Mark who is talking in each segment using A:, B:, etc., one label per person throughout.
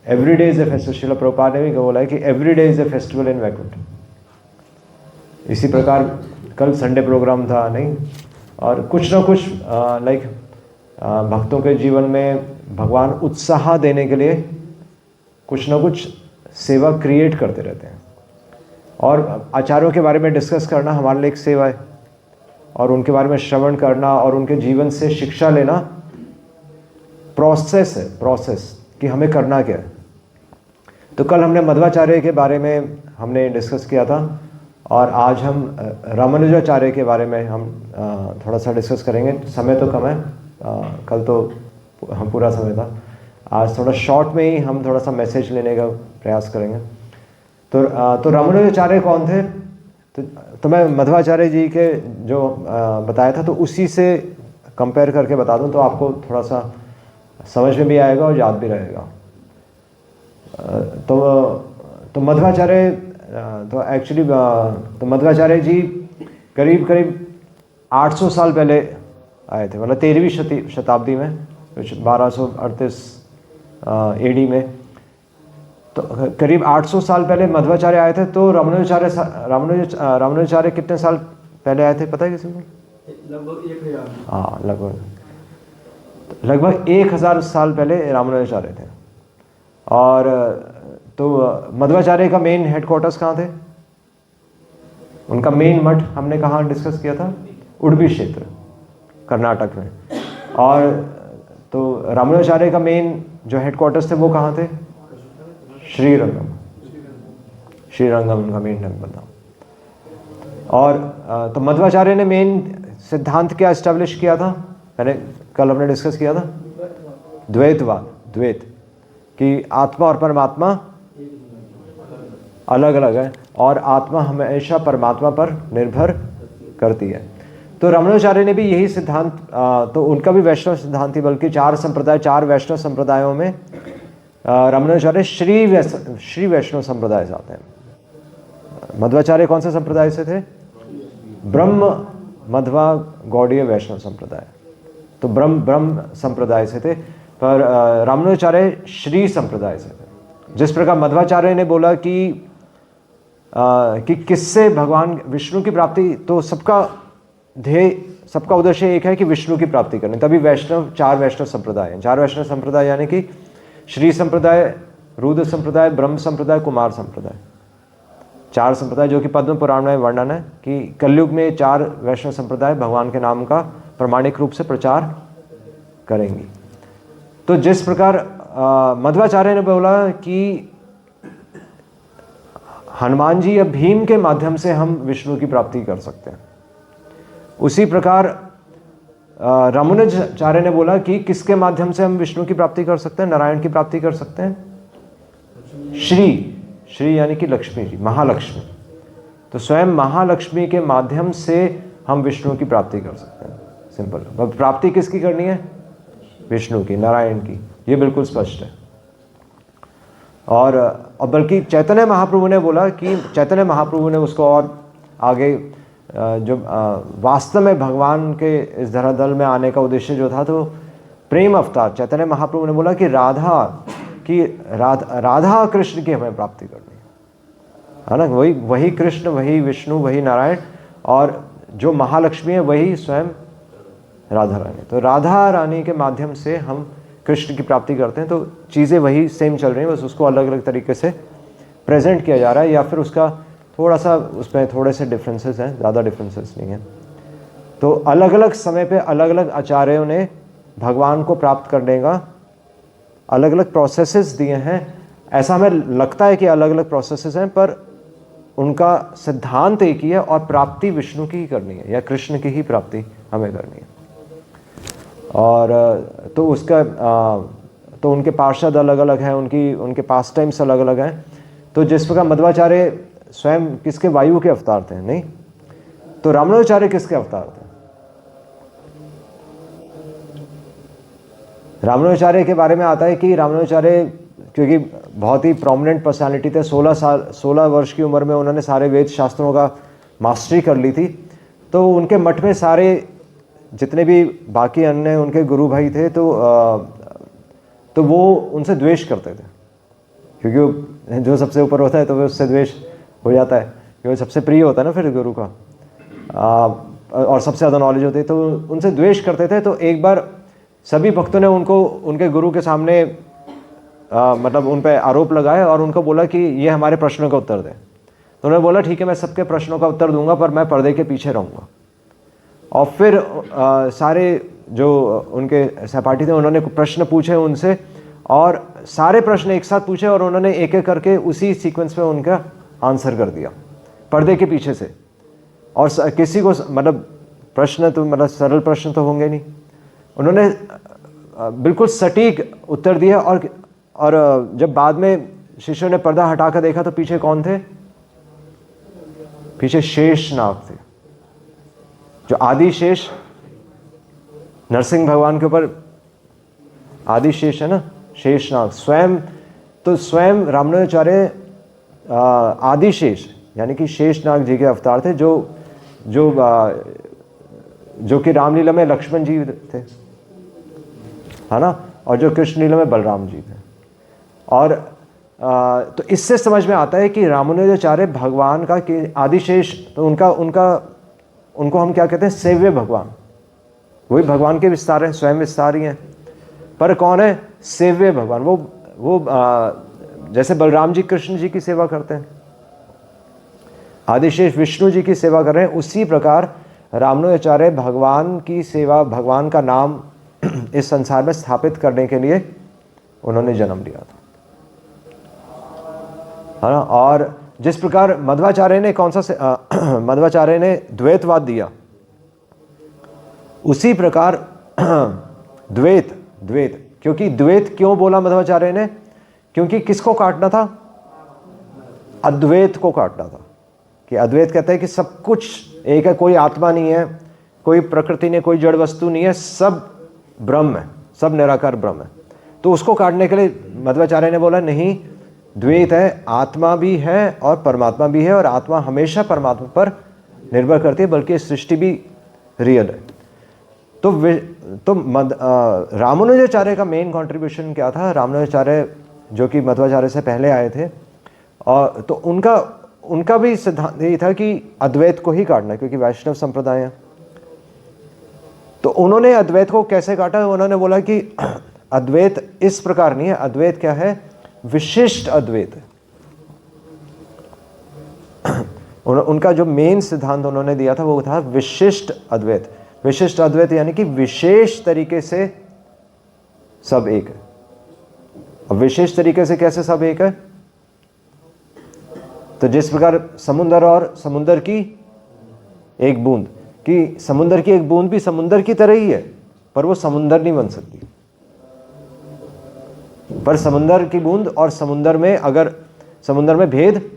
A: Every day is a festival. Srila Prabhupada ने भी बोला है कि every day is a festival in Vaikuntha. इसी प्रकार कल संडे प्रोग्राम था नहीं, और कुछ ना कुछ लाइक भक्तों के जीवन में भगवान उत्साह देने के लिए कुछ ना कुछ सेवा क्रिएट करते रहते हैं। और आचार्यों के बारे में डिस्कस करना हमारे लिए एक सेवा है, और उनके बारे में श्रवण करना और उनके जीवन से शिक्षा लेना प्रोसेस है, प्रोसेस कि हमें करना क्या है। तो कल हमने मध्वाचार्य के बारे में हमने डिस्कस किया था, और आज हम रामानुजाचार्य के बारे में हम थोड़ा सा डिस्कस करेंगे। समय तो कम है, कल तो हम पूरा समय था, आज थोड़ा शॉर्ट में ही हम थोड़ा सा मैसेज लेने का प्रयास करेंगे। तो रामानुजाचार्य कौन थे? तो मैं मध्वाचार्य जी के जो बताया था तो उसी से कंपेयर करके बता दूं तो आपको थोड़ा सा समझ में भी आएगा और याद भी रहेगा। तो मध्वाचार्य तो एक्चुअली तो मध्वाचार्य जी करीब 800 साल पहले आए थे, मतलब 13वीं शताब्दी में, 1238 एडी में। तो करीब 800 साल पहले मध्वाचार्य आए थे। तो रामानुजाचार्य कितने साल पहले आए थे पता है किसी को?
B: लगभग 1000।
A: हाँ, लगभग 1000 साल पहले रामानुजाचार्य थे। और तो मध्वाचार्य का मेन हेडक्वार्टर्स कहाँ थे? उनका मेन मठ हमने कहाँ डिस्कस किया था? उडुपी क्षेत्र, कर्नाटक में। और तो रामानुजाचार्य का मेन जो हेडक्वार्टर्स थे वो कहाँ थे? श्रीरंगम उनका मेन टेम्पल था। और तो मध्वाचार्य ने मेन सिद्धांत क्या एस्टेब्लिश किया था? मैंने कल हमने डिस्कस किया था द्वैतवाद, द्वैत कि आत्मा और परमात्मा अलग अलग है, और आत्मा हमेशा परमात्मा पर निर्भर करती है। तो रामानुजाचार्य ने भी यही सिद्धांत, तो उनका भी वैष्णव सिद्धांत थी, बल्कि 4 वैष्णव संप्रदायों में रामानुजाचार्य श्री वैष्णव संप्रदाय से आते हैं। मध्वाचार्य कौन से संप्रदाय से थे? ब्रह्म मध्वा गौड़ीय वैष्णव संप्रदाय। तो ब्रह्म संप्रदाय से थे, पर रामानुजाचार्य श्री संप्रदाय से थे। जिस प्रकार मध्वाचार्य ने बोला कि किससे भगवान विष्णु की प्राप्ति, तो सबका ध्येय, सबका उद्देश्य एक है कि विष्णु की प्राप्ति करनी। तभी 4 वैष्णव संप्रदाय हैं। 4 वैष्णव संप्रदाय यानी कि श्री संप्रदाय, रुद्र संप्रदाय, ब्रह्म संप्रदाय, कुमार संप्रदाय। 4 संप्रदाय जो कि पद्म पुराण में वर्णन है कि कलयुग में 4 वैष्णव संप्रदाय भगवान के नाम का प्रमाणिक रूप से प्रचार करेंगी। तो जिस प्रकार मध्वाचार्य ने बोला कि हनुमान जी या भीम के माध्यम से हम विष्णु की प्राप्ति कर सकते हैं, उसी प्रकार रामानुजाचार्य ने बोला कि किसके माध्यम से हम विष्णु की प्राप्ति कर सकते हैं, नारायण की प्राप्ति कर सकते हैं? श्री यानी कि लक्ष्मी जी, महालक्ष्मी। तो स्वयं महालक्ष्मी के माध्यम से हम विष्णु की प्राप्ति कर सकते हैं। सिंपल। प्राप्ति किसकी करनी है? विष्णु की, नारायण की। ये बिल्कुल स्पष्ट है। और बल्कि चैतन्य महाप्रभु ने बोला कि चैतन्य महाप्रभु ने उसको और आगे जो वास्तव में भगवान के इस धरातल में आने का उद्देश्य जो था तो प्रेम अवतार, चैतन्य महाप्रभु ने बोला कि राधा कृष्ण की हमें प्राप्ति करनी है ना। वही कृष्ण, वही विष्णु, वही नारायण, और जो महालक्ष्मी है वही स्वयं राधा रानी। तो राधा रानी के माध्यम से हम कृष्ण की प्राप्ति करते हैं। तो चीज़ें वही सेम चल रही हैं, बस उसको अलग अलग तरीके से प्रेजेंट किया जा रहा है, या फिर उसका थोड़ा सा उसमें थोड़े से डिफरेंसेस हैं, ज़्यादा डिफरेंसेस नहीं हैं। तो अलग अलग समय पे अलग अलग आचार्यों ने भगवान को प्राप्त करने का अलग अलग प्रोसेसेस दिए हैं। ऐसा हमें लगता है कि अलग अलग प्रोसेसेस हैं, पर उनका सिद्धांत एक ही है, और प्राप्ति विष्णु की ही करनी है, या कृष्ण की ही प्राप्ति हमें करनी है। और तो उसका तो उनके पार्षद अलग अलग हैं, उनके पास टाइम्स अलग अलग हैं। तो जिस प्रकार मध्वाचार्य स्वयं किसके, वायु के अवतार थे, नहीं? तो रामानुजाचार्य किसके अवतार थे? रामानुजाचार्य के बारे में आता है कि रामानुजाचार्य क्योंकि बहुत ही प्रोमिनेंट पर्सनालिटी थे, 16 वर्ष की उम्र में उन्होंने सारे वेद शास्त्रों का मास्टरी कर ली थी। तो उनके मठ में सारे जितने भी बाकी अन्य उनके गुरु भाई थे तो वो उनसे द्वेष करते थे। क्योंकि वो जो सबसे ऊपर होता है तो वो उससे द्वेष हो जाता है, क्योंकि वो सबसे प्रिय होता है ना फिर गुरु का, और सबसे ज़्यादा नॉलेज होती है, तो उनसे द्वेष करते थे। तो एक बार सभी भक्तों ने उनको उनके गुरु के सामने मतलब उन पर आरोप लगाए और उनको बोला कि ये हमारे प्रश्नों का उत्तर दें। तो उन्होंने बोला ठीक है मैं सबके प्रश्नों का उत्तर दूंगा, पर मैं पर्दे के पीछे रहूँगा। और फिर सारे जो उनके सहपाठी थे उन्होंने प्रश्न पूछे उनसे, और सारे प्रश्न एक साथ पूछे और उन्होंने एक एक करके उसी सीक्वेंस में उनका आंसर कर दिया पर्दे के पीछे से। और किसी को मतलब प्रश्न तो मतलब सरल प्रश्न तो होंगे नहीं, उन्होंने बिल्कुल सटीक उत्तर दिया। और जब बाद में शिष्यों ने पर्दा हटाकर देखा तो पीछे कौन थे? पीछे शेषनाग थे, जो आदि शेष, नरसिंह भगवान के ऊपर आदि शेष है ना, शेषनाग स्वयं। तो स्वयं रामानुजाचार्य आदि शेष यानी कि शेषनाग जी के अवतार थे, जो कि रामलीला में लक्ष्मण जी थे, है ना, और जो कृष्ण लीला में बलराम जी थे। और तो इससे समझ में आता है कि रामानुजाचार्य भगवान का कि आदिशेष, तो उनको हम क्या कहते हैं? सेव्य भगवान। वही भगवान के विस्तार हैं, स्वयं विस्तार ही हैं, पर कौन है? सेव्य भगवान। वो जैसे बलराम जी कृष्ण जी की सेवा करते हैं, आदिशेष विष्णु जी की सेवा कर रहे हैं, उसी प्रकार रामानुजाचार्य भगवान की सेवा, भगवान का नाम इस संसार में स्थापित करने के लिए उन्होंने जन्म लिया था, है ना। और जिस प्रकार मध्वाचार्य ने मध्वाचार्य ने द्वैतवाद दिया, उसी प्रकार द्वैत क्योंकि द्वैत क्यों बोला मध्वाचार्य ने? क्योंकि किसको काटना था? अद्वैत को काटना था। कि अद्वैत कहता है कि सब कुछ एक है, कोई आत्मा नहीं है, कोई प्रकृति नहीं, कोई जड़ वस्तु नहीं है, सब ब्रह्म है, सब निराकार ब्रह्म है। तो उसको काटने के लिए मध्वाचार्य ने बोला नहीं, द्वैत है, आत्मा भी है और परमात्मा भी है, और आत्मा हमेशा परमात्मा पर निर्भर करती है, बल्कि सृष्टि भी रियल है। तो रामानुजाचार्य का मेन कंट्रीब्यूशन क्या था? रामानुजाचार्य जो कि मध्वाचार्य से पहले आए थे, और तो उनका भी सिद्धांत यही था कि अद्वैत को ही काटना, क्योंकि वैष्णव संप्रदाय है। तो उन्होंने अद्वैत को कैसे काटा? उन्होंने बोला कि अद्वैत इस प्रकार नहीं है, अद्वैत क्या है? विशिष्ट अद्वैत है। उनका जो मेन सिद्धांत उन्होंने दिया था वो था विशिष्ट अद्वैत। विशिष्ट अद्वैत यानी कि विशेष तरीके से सब एक है। अब विशेष तरीके से कैसे सब एक है? तो जिस प्रकार समुद्र और समुद्र की एक बूंद, कि समुद्र की एक बूंद भी समुद्र की तरह ही है, पर वो समुद्र नहीं बन सकती। पर समुद्र की बूंद और समुद्र में, अगर समुद्र में भेद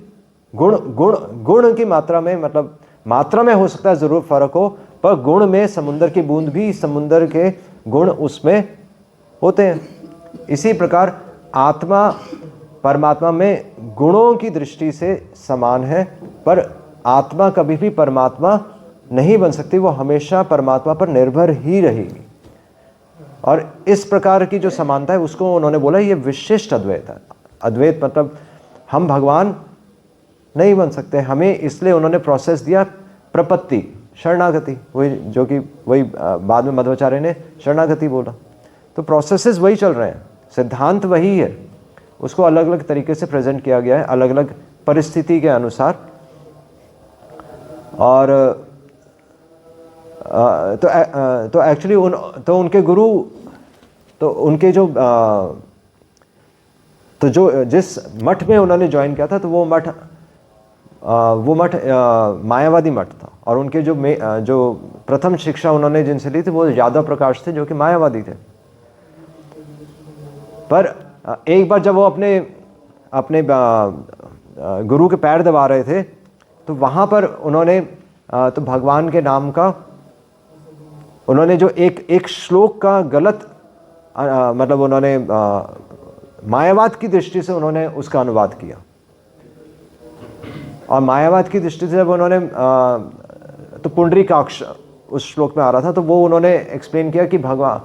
A: गुण की मात्रा में, मतलब मात्रा में हो सकता है जरूर फर्क हो, पर गुण में समुद्र की बूंद भी समुद्र के गुण उसमें होते हैं। इसी प्रकार आत्मा परमात्मा में गुणों की दृष्टि से समान है, पर आत्मा कभी भी परमात्मा नहीं बन सकती, वो हमेशा परमात्मा पर निर्भर ही रहेगी। और इस प्रकार की जो समानता है उसको उन्होंने बोला ये विशिष्ट अद्वैत है। अद्वैत मतलब हम भगवान नहीं बन सकते हमें, इसलिए उन्होंने प्रोसेस दिया प्रपत्ति, शरणागति, वही जो कि वही बाद में मध्वाचार्य ने शरणागति बोला। तो प्रोसेसेस वही चल रहे हैं, सिद्धांत वही है, उसको अलग अलग तरीके से प्रेजेंट किया गया है, अलग अलग परिस्थिति के अनुसार। और तो एक्चुअली तो उनके गुरु, तो उनके जो जिस मठ में उन्होंने ज्वाइन किया था, तो वो मठ मायावादी मठ था। और उनके जो प्रथम शिक्षा उन्होंने जिनसे ली थी वो यादव प्रकाश थे, जो कि मायावादी थे। पर एक बार जब वो अपने गुरु के पैर दबा रहे थे, तो वहाँ पर उन्होंने तो भगवान के नाम का उन्होंने जो एक श्लोक का गलत मतलब उन्होंने मायावाद की दृष्टि से उन्होंने उसका अनुवाद किया। और मायावाद की दृष्टि से जब उन्होंने तो पुंडरीकाक्ष उस श्लोक में आ रहा था, तो वो उन्होंने एक्सप्लेन किया कि भगवान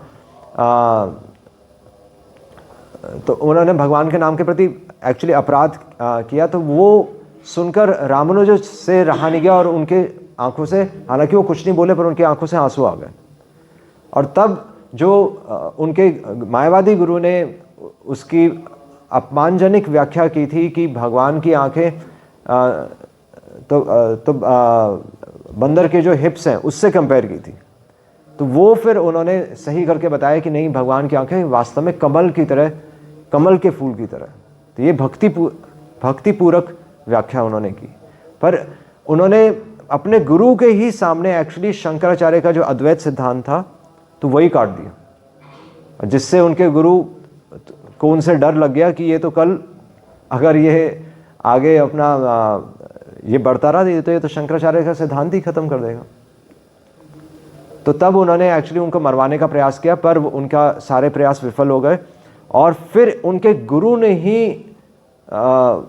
A: तो उन्होंने भगवान के नाम के प्रति एक्चुअली अपराध किया, तो वो सुनकर रामानुज से रहा नहीं गया और उनके आंखों से, हालांकि वो कुछ नहीं बोले पर उनकी आंखों से आंसू आ गए। और तब जो उनके मायावादी गुरु ने उसकी अपमानजनक व्याख्या की थी कि भगवान की आंखें तो बंदर के जो हिप्स हैं उससे कंपेयर की थी, तो वो फिर उन्होंने सही करके बताया कि नहीं, भगवान की आंखें वास्तव में कमल की तरह, कमल के फूल की तरह। तो ये भक्तिपूरक व्याख्या उन्होंने की। पर उन्होंने अपने गुरु के ही सामने एक्चुअली शंकराचार्य का जो अद्वैत सिद्धांत था तो वही काट दिया, जिससे उनके गुरु को उनसे डर लग गया कि ये तो कल अगर ये आगे अपना ये बढ़ता रहा तो ये तो शंकराचार्य का सिद्धांत ही खत्म कर देगा। तो तब उन्होंने एक्चुअली उनको मरवाने का प्रयास किया, पर उनका सारे प्रयास विफल हो गए और फिर उनके गुरु ने ही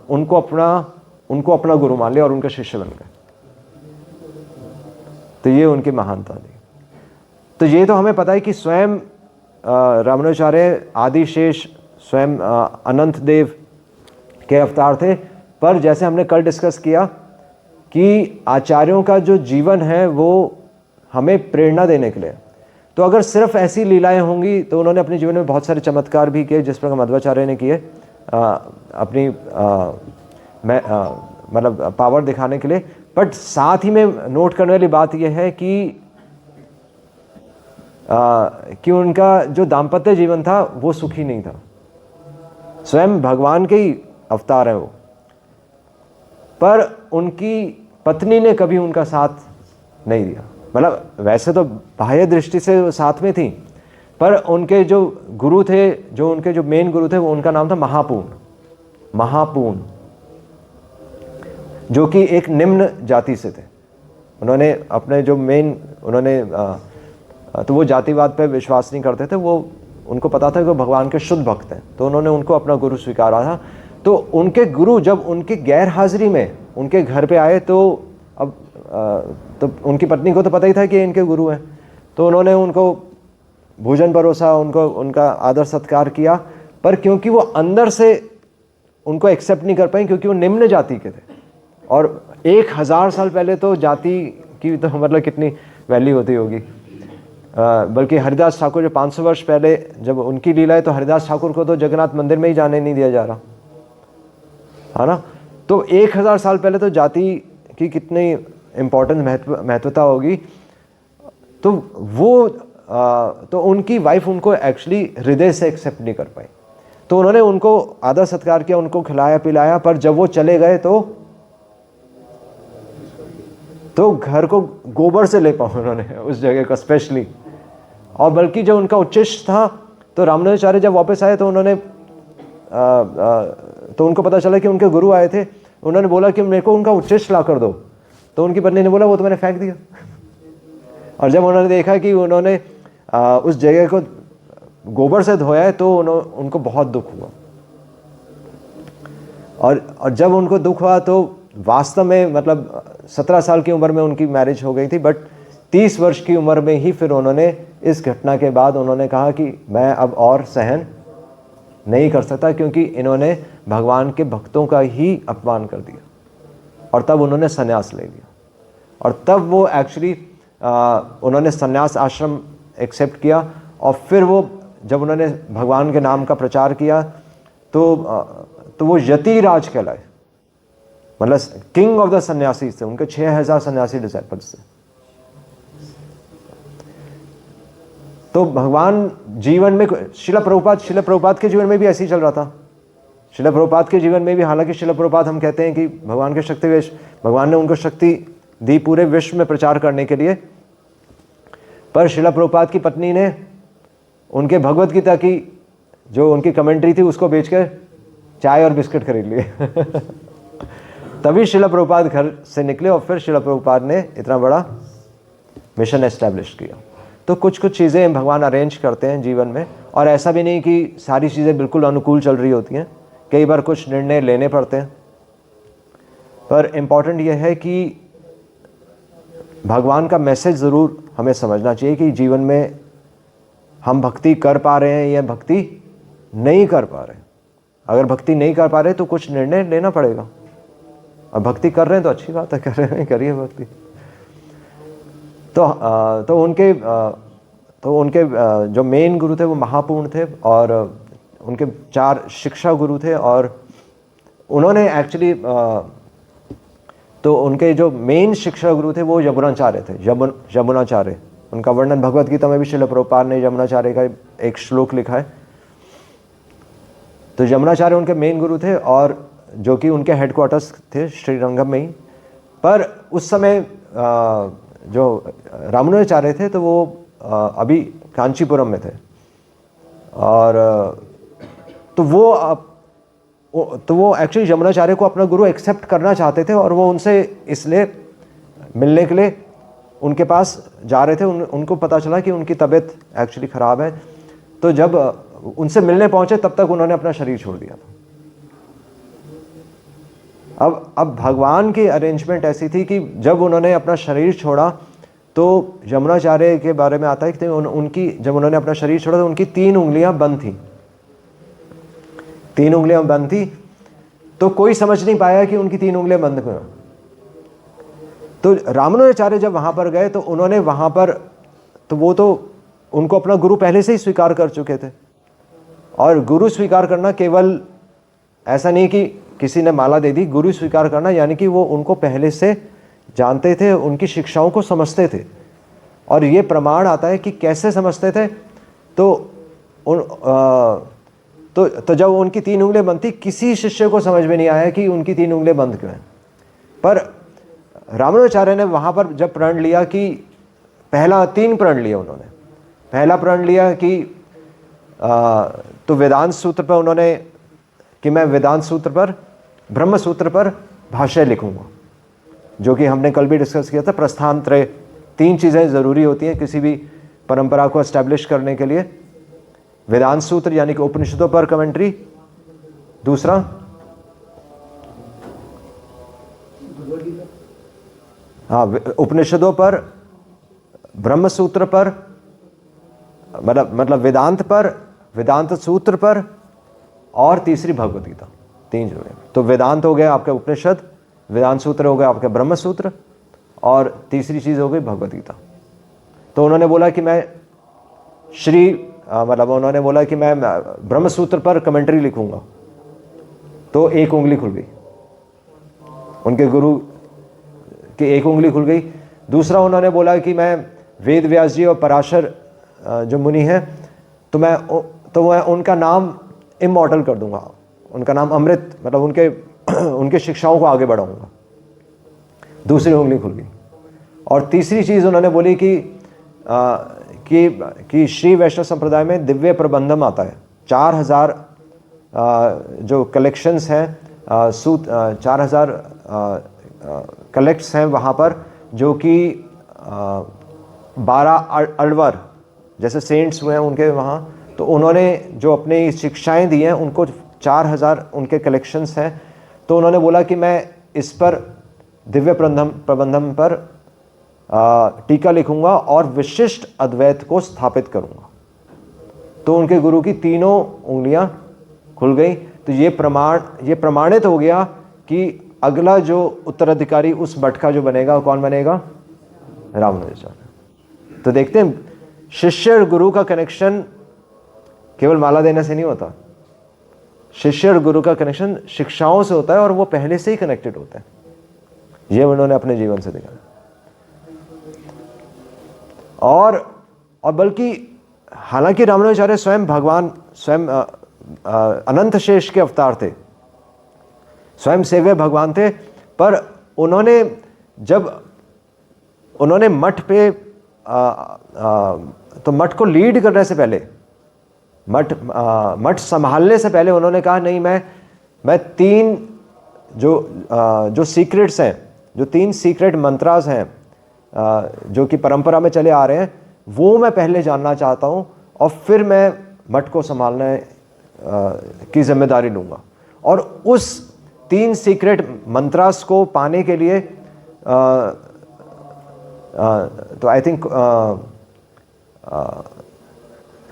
A: उनको अपना गुरु मान लिया और उनके शिष्य बन गए। तो ये उनकी महानता थी। तो ये तो हमें पता है कि स्वयं रामानुजाचार्य आदिशेष स्वयं अनंत देव के अवतार थे, पर जैसे हमने कल डिस्कस किया कि आचार्यों का जो जीवन है वो हमें प्रेरणा देने के लिए, तो अगर सिर्फ ऐसी लीलाएं होंगी तो उन्होंने अपने जीवन में बहुत सारे चमत्कार भी किए जिस प्रकार मध्वाचार्य ने किए अपनी मतलब पावर दिखाने के लिए। बट साथ ही में नोट करने वाली बात यह है कि उनका जो दाम्पत्य जीवन था वो सुखी नहीं था। स्वयं भगवान के ही अवतार हैं वो, पर उनकी पत्नी ने कभी उनका साथ नहीं दिया। मतलब वैसे तो बाह्य दृष्टि से वो साथ में थी, पर उनके जो गुरु थे, जो उनके जो मेन गुरु थे, वो उनका नाम था महापूर्ण, जो कि एक निम्न जाति से थे। उन्होंने अपने जो मेन तो वो जातिवाद पे विश्वास नहीं करते थे, वो उनको पता था कि वो भगवान के शुद्ध भक्त हैं, तो उन्होंने उनको अपना गुरु स्वीकारा था। तो उनके गुरु जब उनकी गैर हाजिरी में उनके घर पे आए तो अब तो उनकी पत्नी को तो पता ही था कि इनके गुरु हैं, तो उन्होंने उनको भोजन परोसा, उनका आदर सत्कार किया, पर क्योंकि वो अंदर से उनको एक्सेप्ट नहीं कर पाए क्योंकि वो निम्न जाति के थे। और 1000 साल पहले तो जाति की तो मतलब कितनी वैल्यू होती होगी, बल्कि हरिदास ठाकुर जो 500 वर्ष पहले जब उनकी लीला है, तो हरिदास ठाकुर को तो जगन्नाथ मंदिर में ही जाने नहीं दिया जा रहा है ना। तो 1000 साल पहले तो जाति की कितनी इम्पोर्टेंस महत्वता होगी। तो वो तो उनकी वाइफ उनको एक्चुअली हृदय से एक्सेप्ट नहीं कर पाई, तो उन्होंने उनको आदर सत्कार किया, उनको खिलाया पिलाया, पर जब वो चले गए तो घर को गोबर से लेपा उन्होंने उस जगह का स्पेशली। और बल्कि जो उनका उच्चिष्ट था, तो रामानुजाचार्य जब वापस आए तो उन्होंने तो उनको पता चला कि उनके गुरु आए थे। उन्होंने बोला कि मेरे को उनका उच्चिष्ट ला कर दो, तो उनकी पत्नी ने बोला वो तो मैंने फेंक दिया। और जब उन्होंने देखा कि उन्होंने उस जगह को गोबर से धोया है तो उनको बहुत दुख हुआ। और जब उनको दुख हुआ तो वास्तव में मतलब 17 साल की उम्र में उनकी मैरिज हो गई थी, बट 30 वर्ष की उम्र में ही फिर उन्होंने इस घटना के बाद उन्होंने कहा कि मैं अब और सहन नहीं कर सकता, क्योंकि इन्होंने भगवान के भक्तों का ही अपमान कर दिया। और तब उन्होंने संन्यास ले लिया, और तब वो एक्चुअली उन्होंने संन्यास आश्रम एक्सेप्ट किया। और फिर वो जब उन्होंने भगवान के नाम का प्रचार किया तो वो यतिराज कहलाए, मतलब किंग ऑफ द सन्यासी थे। उनके 6000 सन्यासी डिसाइपल्स थे। तो भगवान जीवन में शिला प्रभुपाद के जीवन में भी ऐसे ही चल रहा था। शिला प्रभुपाद के जीवन में भी, हालांकि शिला प्रभुपाद हम कहते हैं कि भगवान के शक्ति वेश, भगवान ने उनको शक्ति दी पूरे विश्व में प्रचार करने के लिए, पर शिला प्रभुपाद की पत्नी ने उनके भगवत गीता की जो उनकी कमेंट्री थी उसको बेचकर चाय और बिस्किट खरीद लिए। तभी शिला प्रभुपाद घर से निकले और फिर शिला प्रभुपाद ने इतना बड़ा मिशन एस्टैब्लिश किया। तो कुछ कुछ चीज़ें भगवान अरेंज करते हैं जीवन में, और ऐसा भी नहीं कि सारी चीज़ें बिल्कुल अनुकूल चल रही होती हैं, कई बार कुछ निर्णय लेने पड़ते हैं। पर इम्पॉर्टेंट यह है कि भगवान का मैसेज ज़रूर हमें समझना चाहिए कि जीवन में हम भक्ति कर पा रहे हैं या भक्ति नहीं कर पा रहे हैं। अगर भक्ति नहीं कर पा रहे तो कुछ निर्णय लेना पड़ेगा। और भक्ति कर रहे हैं तो अच्छी बात है, कर रहे हैं, करिए भक्ति। तो उनके जो मेन गुरु थे वो महापूर्ण थे, और उनके 4 शिक्षा गुरु थे। और उन्होंने एक्चुअली तो उनके जो मेन शिक्षा गुरु थे वो यमुनाचार्य थे, यमुनाचार्य। उनका वर्णन भगवत गीता में भी श्रील प्रभुपाद ने यमुनाचार्य का एक श्लोक लिखा है। तो यमुनाचार्य उनके मेन गुरु थे, और जो कि उनके हेडक्वार्टर्स थे श्रीरंगम में ही। पर उस समय जो रामानुजाचार्य थे तो वो अभी कांचीपुरम में थे। और तो वो एक्चुअली यमुनाचार्य को अपना गुरु एक्सेप्ट करना चाहते थे, और वो उनसे इसलिए मिलने के लिए उनके पास जा रहे थे। उनको पता चला कि उनकी तबीयत एक्चुअली ख़राब है। तो जब उनसे मिलने पहुंचे तब तक उन्होंने अपना शरीर छोड़ दिया था। अब भगवान की अरेंजमेंट ऐसी थी कि जब उन्होंने अपना शरीर छोड़ा तो यमुनाचार्य के बारे में आता है कि उनकी जब उन्होंने अपना शरीर छोड़ा तो उनकी 3 उंगलियां बंद थी। 3 उंगलियां बंद थी, तो कोई समझ नहीं पाया कि उनकी 3 उंगलियां बंद क्यों। तो रामानुजाचार्य जब वहां पर गए तो उन्होंने वहां पर तो वो तो उनको अपना गुरु पहले से ही स्वीकार कर चुके थे। और गुरु स्वीकार करना केवल ऐसा नहीं कि किसी ने माला दे दी, गुरु स्वीकार करना यानी कि वो उनको पहले से जानते थे, उनकी शिक्षाओं को समझते थे। और ये प्रमाण आता है कि कैसे समझते थे। तो जब उनकी 3 उंगलियां बंद थी, किसी शिष्य को समझ में नहीं आया कि उनकी 3 उंगलियां बंद क्यों हैं। पर रामानुजाचार्य ने वहाँ पर जब प्रण लिया कि पहला 3 प्रण लिया उन्होंने। पहला प्रण लिया कि तो वेदांत सूत्र पर उन्होंने कि मैं वेदांत सूत्र पर, ब्रह्म सूत्र पर भाष्य लिखूंगा, जो कि हमने कल भी डिस्कस किया था। प्रस्थान त्रय 3 चीज़ें ज़रूरी होती हैं किसी भी परंपरा को एस्टैब्लिश करने के लिए। वेदांत सूत्र यानी कि उपनिषदों पर कमेंट्री, दूसरा उपनिषदों पर, ब्रह्म सूत्र पर, मतलब वेदांत पर, वेदांत सूत्र पर, और तीसरी भगवत गीता। 3 जो है। तो वेदांत हो गया आपका उपनिषद, वेदांत सूत्र हो गया आपका ब्रह्म सूत्र, और तीसरी चीज़ हो गई भगवत गीता। तो उन्होंने बोला कि मैं उन्होंने बोला कि मैं ब्रह्म सूत्र पर कमेंट्री लिखूंगा। तो 1 उंगली खुल गई, उनके गुरु की 1 उंगली खुल गई। दूसरा उन्होंने बोला कि मैं वेद व्यास जी और पराशर जो मुनि हैं तो मैं उनका नाम इमॉर्टल कर दूंगा, उनका नाम अमृत, मतलब उनके शिक्षाओं को आगे बढ़ाऊंगा। दूसरी उंगली खुल गई। और तीसरी चीज़ उन्होंने बोली कि श्री वैष्णव संप्रदाय में दिव्य प्रबंधम आता है। 4000 जो कलेक्शंस हैं, 4000 कलेक्ट्स हैं वहाँ पर, जो कि 12 अल्वर जैसे सेंट्स हुए हैं उनके वहाँ। तो उन्होंने जो अपनी शिक्षाएं दी हैं उनको 4000 उनके कलेक्शंस हैं। तो उन्होंने बोला कि मैं इस पर दिव्य प्रबंधम पर टीका लिखूंगा और विशिष्ट अद्वैत को स्थापित करूंगा। तो उनके गुरु की 3 उंगलियां खुल गई। तो ये प्रमाणित हो गया कि अगला जो उत्तराधिकारी उस मठ का जो बनेगा, कौन बनेगा? रामानुजाचार्य। तो देखते हैं शिष्य और गुरु का कनेक्शन केवल माला देने से नहीं होता। शिष्य और गुरु का कनेक्शन शिक्षाओं से होता है, और वो पहले से ही कनेक्टेड होता है। ये उन्होंने अपने जीवन से देखा। और बल्कि हालांकि रामानुजाचार्य स्वयं भगवान, स्वयं अनंत शेष के अवतार थे, स्वयं सेव्य भगवान थे, पर उन्होंने मठ पे तो मठ को लीड करने से पहले, मठ संभालने से पहले उन्होंने कहा नहीं, मैं 3 जो सीक्रेट्स हैं, जो 3 सीक्रेट मंत्रास हैं जो कि परंपरा में चले आ रहे हैं, वो मैं पहले जानना चाहता हूँ, और फिर मैं मठ को संभालने की जिम्मेदारी लूँगा। और उस 3 सीक्रेट मंत्रास को पाने के लिए तो आई थिंक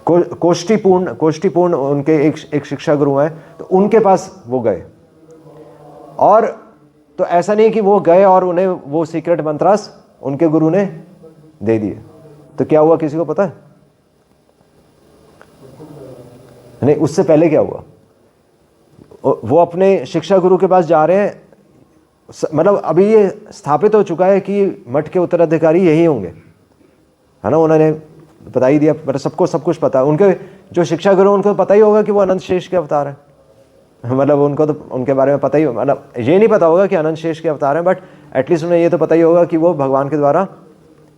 A: कोष्टिपूर्ण उनके एक शिक्षा गुरु हैं, तो उनके पास वो गए। और तो ऐसा नहीं कि वो गए और उन्हें वो सीक्रेट मंत्रास उनके गुरु ने दे दिए। तो क्या हुआ, किसी को पता है? नहीं, उससे पहले क्या हुआ? वो अपने शिक्षा गुरु के पास जा रहे हैं, मतलब अभी ये स्थापित हो चुका है कि मठ के उत्तराधिकारी यही होंगे, है ना। उन्होंने बता ही दिया, पर सबको सब कुछ पता है। उनके जो शिक्षा गुरु, उनको पता ही होगा कि वो अनंत शेष के अवतार है। मतलब उनको तो उनके बारे में पता ही, मतलब ये नहीं पता होगा कि अनंत शेष के अवतार हैं, बट एटलीस्ट उन्हें ये तो पता ही होगा कि वो भगवान के द्वारा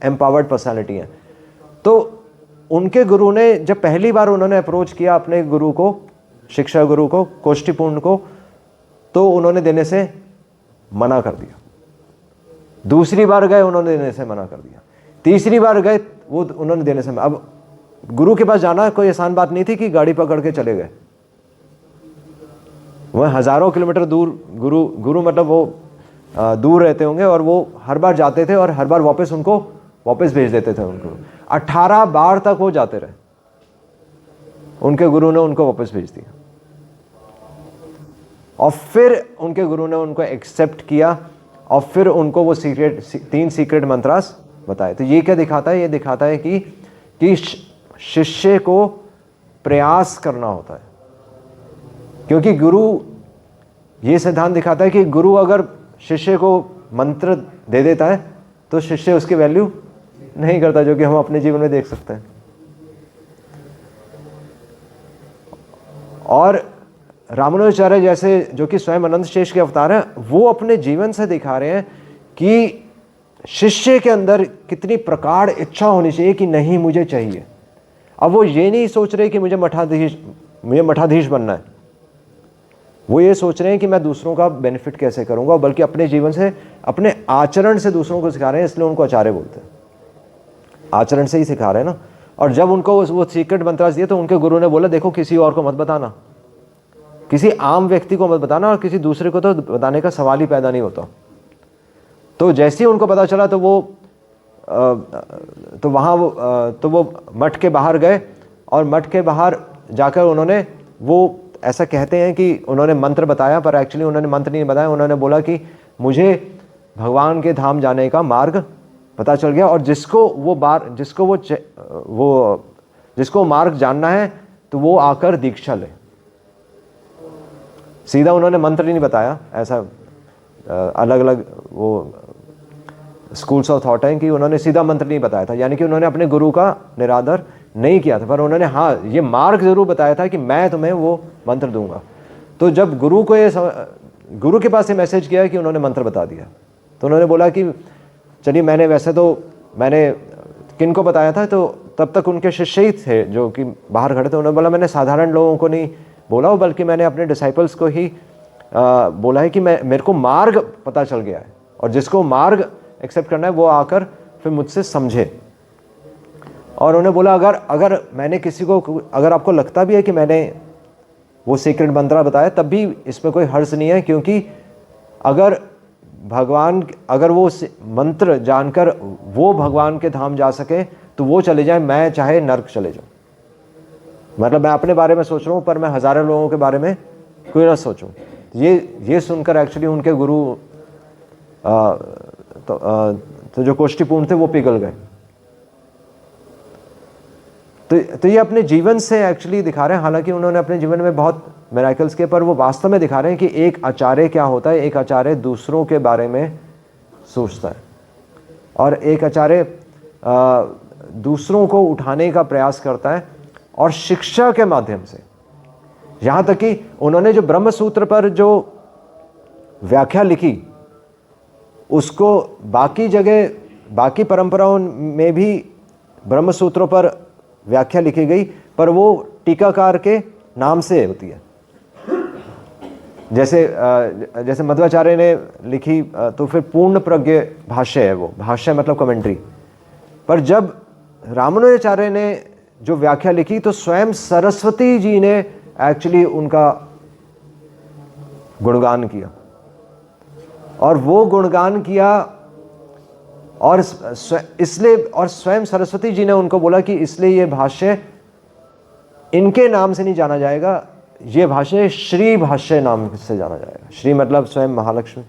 A: एम्पावर्ड पर्सनैलिटी हैं। तो उनके गुरु ने जब पहली बार उन्होंने अप्रोच किया अपने गुरु को, शिक्षा गुरु को, कोष्टिपूर्ण को, तो उन्होंने देने से मना कर दिया। दूसरी बार गए, उन्होंने देने से मना कर दिया। तीसरी बार गए, वो उन्होंने देने से, अब गुरु के पास जाना कोई आसान बात नहीं थी कि गाड़ी पकड़ के चले गए। वह हजारों किलोमीटर दूर गुरु मतलब वो दूर रहते होंगे, और वो हर बार जाते थे और हर बार वापस भेज देते थे उनको। 18 बार तक वो जाते रहे, उनके गुरु ने उनको वापस भेज दिया। और फिर उनके गुरु ने उनको एक्सेप्ट किया, और फिर उनको वो 3 सीक्रेट मंत्रास बताए। तो ये क्या दिखाता है? ये दिखाता है कि शिष्य को प्रयास करना होता है, क्योंकि गुरु, ये सिद्धांत दिखाता है कि गुरु अगर शिष्य को मंत्र दे देता है तो शिष्य उसकी वैल्यू नहीं करता, जो कि हम अपने जीवन में देख सकते हैं। और रामानुजाचार्य जैसे, जो कि स्वयं अनंत शेष के अवतार हैं, वो अपने जीवन से दिखा रहे हैं कि शिष्य के अंदर कितनी प्रगाढ़ इच्छा होनी चाहिए कि नहीं, मुझे चाहिए। अब वो ये नहीं सोच रहे कि मुझे मठाधीश बनना है, वो ये सोच रहे हैं कि मैं दूसरों का बेनिफिट कैसे करूंगा, बल्कि अपने जीवन से, अपने आचरण से दूसरों को सिखा रहे हैं। इसलिए उनको आचार्य बोलते हैं, आचरण से ही सिखा रहे हैं ना। और जब उनको वो सीक्रेट मंत्रास दिए, तो उनके गुरु ने बोला, देखो किसी और को मत बताना, किसी आम व्यक्ति को मत बताना, और किसी दूसरे को तो बताने का सवाल ही पैदा नहीं होता। तो जैसे ही उनको पता चला, तो वो मठ के बाहर गए, और मठ के बाहर जाकर उन्होंने, वो ऐसा कहते हैं कि उन्होंने मंत्र बताया, पर एक्चुअली उन्होंने मंत्र नहीं बताया। उन्होंने बोला कि मुझे भगवान के धाम जाने का मार्ग पता चल गया, और जिसको मार्ग जानना है, तो वो आकर दीक्षा ले। सीधा उन्होंने मंत्र नहीं बताया, ऐसा अलग अलग वो स्कूल्स ऑफ थॉट हैं कि उन्होंने सीधा मंत्र नहीं बताया था, यानी कि उन्होंने अपने गुरु का निरादर नहीं किया था, पर उन्होंने हाँ ये मार्ग जरूर बताया था कि मैं तुम्हें वो मंत्र दूंगा। तो जब गुरु के पास ये मैसेज किया कि उन्होंने मंत्र बता दिया, तो उन्होंने बोला कि चलिए, मैंने किन को बताया था? तो तब तक उनके शिष्य ही थे जो कि बाहर खड़े थे। उन्होंने बोला, मैंने साधारण लोगों को नहीं बोला, बल्कि मैंने अपने डिसाइपल्स को ही बोला है कि मेरे को मार्ग पता चल गया है, और जिसको मार्ग एक्सेप्ट करना है वो आकर फिर मुझसे समझे। और उन्होंने बोला, अगर मैंने किसी को, अगर आपको लगता भी है कि मैंने वो सीक्रेट मंत्र बताया, तब भी इसमें कोई हर्ज नहीं है, क्योंकि अगर वो मंत्र जानकर वो भगवान के धाम जा सके, तो वो चले जाए, मैं चाहे नर्क चले जाऊं। मतलब मैं अपने बारे में सोच रहा हूँ, पर मैं हजारों लोगों के बारे में कोई ना सोचूं। ये सुनकर एक्चुअली उनके गुरु तो जो कोष्टिपूर्ण थे, वो पिघल गए। तो ये अपने जीवन से एक्चुअली दिखा रहे हैं, हालांकि उन्होंने अपने जीवन में बहुत मिरेकल्स किए, पर वो वास्तव में दिखा रहे हैं कि एक आचार्य क्या होता है। एक आचार्य दूसरों के बारे में सोचता है, और एक आचार्य दूसरों को उठाने का प्रयास करता है, और शिक्षा के माध्यम से। यहाँ तक कि उन्होंने जो ब्रह्म सूत्र पर जो व्याख्या लिखी, उसको बाकी परंपराओं में भी ब्रह्म सूत्रों पर व्याख्या लिखी गई, पर वो टीकाकार के नाम से होती है। जैसे मध्वाचार्य ने लिखी, तो फिर पूर्ण प्रज्ञ भाष्य है, वो भाष्य मतलब कमेंट्री। पर जब रामानुजाचार्य ने जो व्याख्या लिखी, तो स्वयं सरस्वती जी ने एक्चुअली उनका गुणगान किया, और वो गुणगान किया, और स्वयं सरस्वती जी ने उनको बोला कि इसलिए ये भाष्य इनके नाम से नहीं जाना जाएगा, ये भाष्य श्री भाष्य नाम से जाना जाएगा। श्री मतलब स्वयं महालक्ष्मी।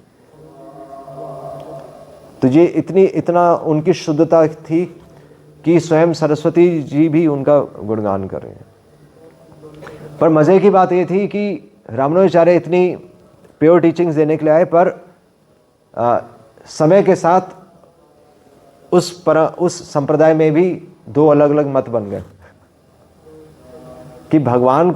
A: तो ये इतना उनकी शुद्धता थी कि स्वयं सरस्वती जी भी उनका गुणगान कर रहे हैं। पर मज़े की बात ये थी कि रामानुजाचार्य इतनी प्योर टीचिंग्स देने के लिए आए, पर समय के साथ उस संप्रदाय में भी दो अलग अलग मत बन गए कि हम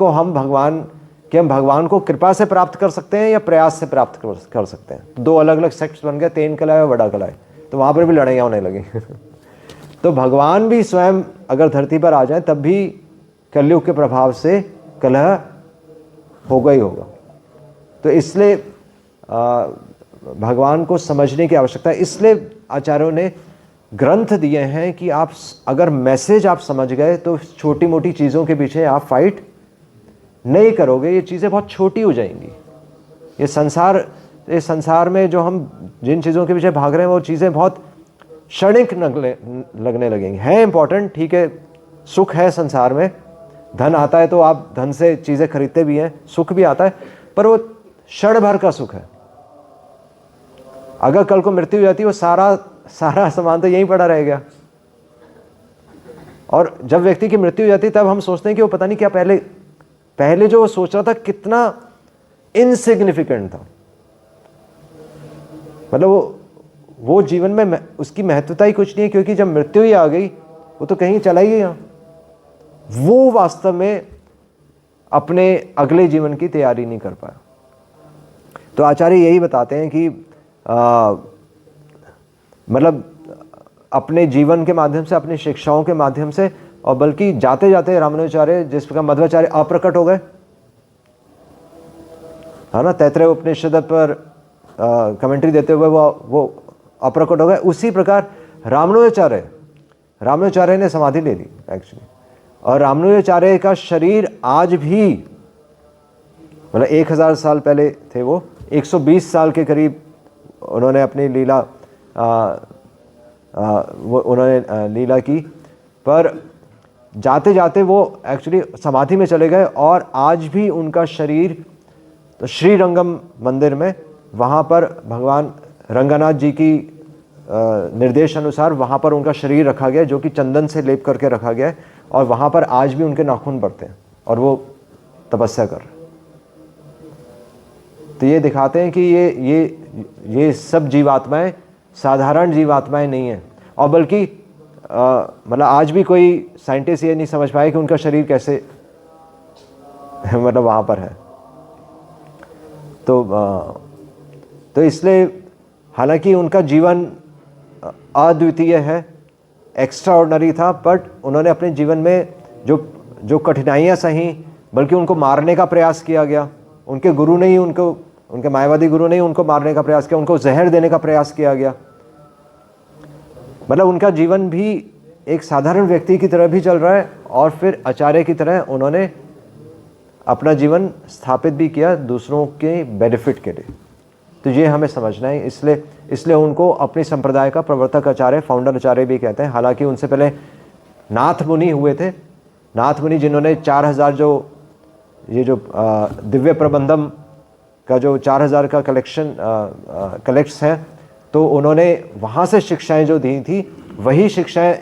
A: भगवान को कृपा से प्राप्त कर सकते हैं या प्रयास से प्राप्त कर सकते हैं। तो दो अलग अलग सेक्ट्स बन गए, तेन कलाए और वड़ा कलाए। तो वहाँ पर भी लड़ाइयाँ होने लगी। तो भगवान भी स्वयं अगर धरती पर आ जाए तब भी कलयुग के प्रभाव से कलह होगा ही होगा। तो इसलिए भगवान को समझने की आवश्यकता है। इसलिए आचार्यों ने ग्रंथ दिए हैं कि आप अगर मैसेज आप समझ गए तो छोटी मोटी चीज़ों के पीछे आप फाइट नहीं करोगे, ये चीज़ें बहुत छोटी हो जाएंगी। ये संसार में जो हम जिन चीज़ों के पीछे भाग रहे हैं वो चीज़ें बहुत क्षणिक लगने लगेंगी। है इम्पोर्टेंट, ठीक है, सुख है संसार में, धन आता है तो आप धन से चीज़ें खरीदते भी हैं, सुख भी आता है, पर वो क्षण भर का सुख है। अगर कल को मृत्यु हो जाती है वो सारा सामान तो यहीं पड़ा रहेगा। और जब व्यक्ति की मृत्यु हो जाती है तब हम सोचते हैं कि वो पता नहीं क्या पहले जो वो सोच रहा था कितना इनसिग्निफिकेंट था। मतलब वो जीवन में उसकी महत्वता ही कुछ नहीं है, क्योंकि जब मृत्यु ही आ गई वो तो कहीं चला ही गया। वो वास्तव में अपने अगले जीवन की तैयारी नहीं कर पाया। तो आचार्य यही बताते हैं कि मतलब अपने जीवन के माध्यम से, अपनी शिक्षाओं के माध्यम से, और बल्कि जाते जाते रामानुजाचार्य जिस प्रकार मध्वाचार्य अप्रकट हो गए, है ना, तैत्तरीय उपनिषद पर कमेंट्री देते हुए वो अप्रकट हो गए, उसी प्रकार रामानुजाचार्य ने समाधि ले ली एक्चुअली। और रामानुजाचार्य का शरीर आज भी, मतलब 1000 साल पहले थे वो, 120 साल के करीब उन्होंने अपनी लीला उन्होंने लीला की, पर जाते जाते वो एक्चुअली समाधि में चले गए। और आज भी उनका शरीर तो श्रीरंगम मंदिर में, वहाँ पर भगवान रंगनाथ जी की निर्देश अनुसार वहाँ पर उनका शरीर रखा गया, जो कि चंदन से लेप करके रखा गया है। और वहाँ पर आज भी उनके नाखून बढ़ते हैं और वो तपस्या कर रहे हैं। तो ये दिखाते हैं कि ये सब जीवात्माएं साधारण जीवात्माएं नहीं हैं। और बल्कि मतलब आज भी कोई साइंटिस्ट ये नहीं समझ पाए कि उनका शरीर कैसे मतलब वहाँ पर है। तो इसलिए हालांकि उनका जीवन अद्वितीय है, एक्स्ट्रा ऑर्डिनरी था, बट उन्होंने अपने जीवन में जो कठिनाइयाँ सही, बल्कि उनको मारने का प्रयास किया गया। उनके गुरु ने ही उनके मायावादी गुरु ने ही उनको मारने का प्रयास किया, उनको जहर देने का प्रयास किया गया। मतलब उनका जीवन भी एक साधारण व्यक्ति की तरह भी चल रहा है, और फिर आचार्य की तरह उन्होंने अपना जीवन स्थापित भी किया दूसरों के बेनिफिट के लिए। तो ये हमें समझना है। इसलिए उनको अपने संप्रदाय का प्रवर्तक आचार्य, फाउंडर आचार्य भी कहते हैं। हालांकि उनसे पहले नाथ मुनि हुए थे, नाथ मुनि जिन्होंने 4000 जो दिव्य प्रबंधम का जो 4000 का कलेक्ट्स है, तो उन्होंने वहाँ से शिक्षाएं जो दी थी, वही शिक्षाएं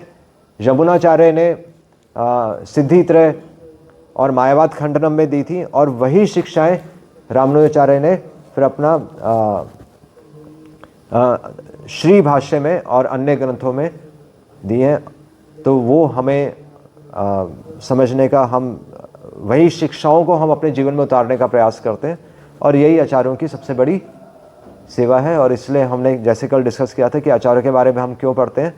A: यमुनाचार्य ने सिद्धित्रय और मायावाद खंडनम में दी थी, और वही शिक्षाएं रामानुजाचार्य ने फिर अपना श्री भाष्य में और अन्य ग्रंथों में दी हैं। तो वो हमें समझने का, हम वही शिक्षाओं को हम अपने जीवन में उतारने का प्रयास करते हैं, और यही आचार्यों की सबसे बड़ी सेवा है। और इसलिए हमने जैसे कल डिस्कस किया था कि आचार्यों के बारे में हम क्यों पढ़ते हैं,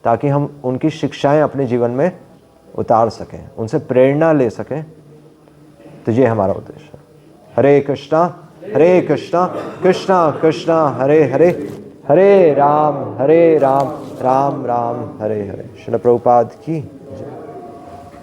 A: ताकि हम उनकी शिक्षाएं अपने जीवन में उतार सकें, उनसे प्रेरणा ले सकें। तो ये हमारा उद्देश्य है। हरे कृष्णा कृष्णा कृष्णा हरे हरे, हरे राम राम राम हरे हरे। श्रील प्रभुपाद की